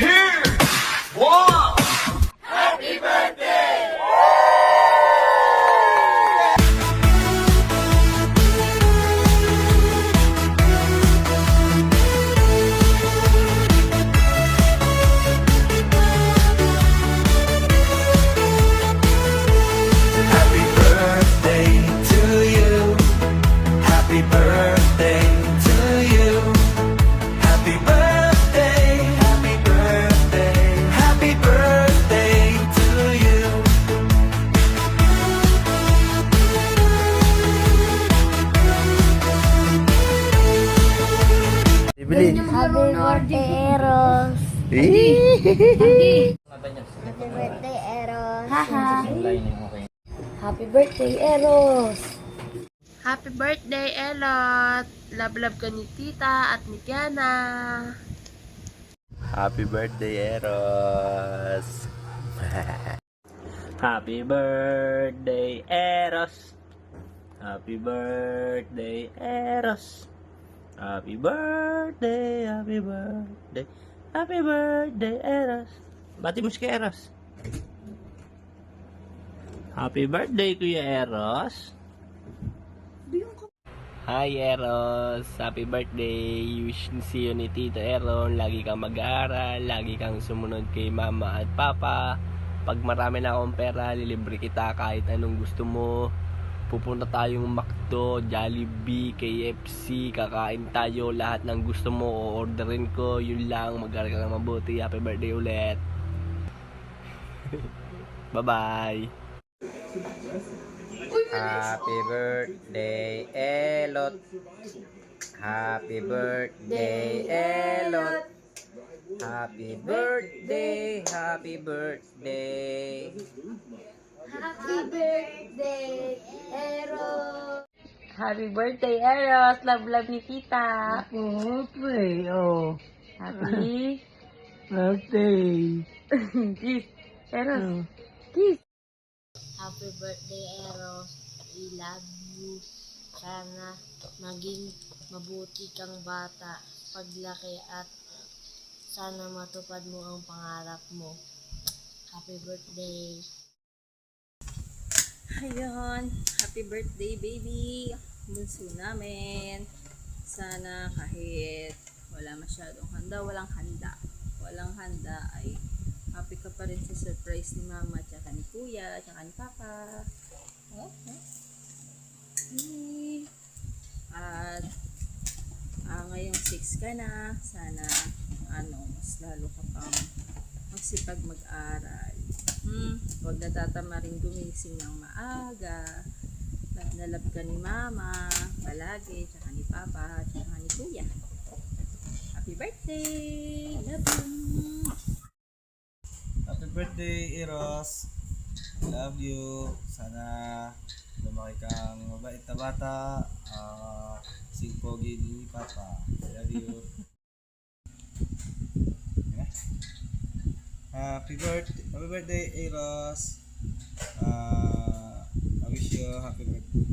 1. Happy birthday to you. Happy birthday to you. Happy birthday, happy birthday, happy birthday to you. Bibili. Happy birthday, Eros. Eh? Happy birthday, Eros. Happy birthday, Eros! Happy birthday, Elot! Love ka ni Tita at ni Kiana. Happy birthday, Eros. Happy birthday, Eros. Happy birthday, Eros. Happy birthday, happy birthday. Happy birthday, Eros. Bati mo si Eros. Happy birthday, Kuya Eros. Hi, Eros. Happy birthday. Wish see you ni Tito Eron. Lagi kang mag-aaral. Lagi kang sumunod kay Mama at Papa. Pag marami na akong pera, lilibre kita kahit anong gusto mo. Pupunta tayong McDo, Jollibee, KFC. Kakain tayo. Lahat ng gusto mo, o-orderin ko. Yun lang. Mag-aaral ka lang mabuti. Happy birthday ulit. Bye-bye. Happy birthday, Elot. Happy birthday, Elot. Happy birthday, happy birthday. Happy birthday, Eros. Happy birthday, Eros! Love ni Tita. Birthday, oh. Happy Birthday. kiss. Eros, kiss. Happy birthday, Eros. We love you. Sana maging mabuti kang bata paglaki at sana matupad mo ang pangarap mo. Happy birthday. Ayun, happy birthday baby, bunso namin. Sana kahit wala masyadong handa, walang handa ay happy ka pa rin sa surprise ni mama, tsaka ni kuya, tsaka ni papa. Okay. At ngayong 6 ka na, sana mas lalo ka pang magsipag mag-aral. Huwag natatama rin gumising ng maaga. Nalab ka ni mama palagi, tsaka ni papa, tsaka ni kuya. Happy birthday! Love you! Happy birthday, Eros. Love you. Sana lumaki kang mabait na bata. Pogi ni Papa. Love you. Happy birthday, Eros. I wish you a happy birthday.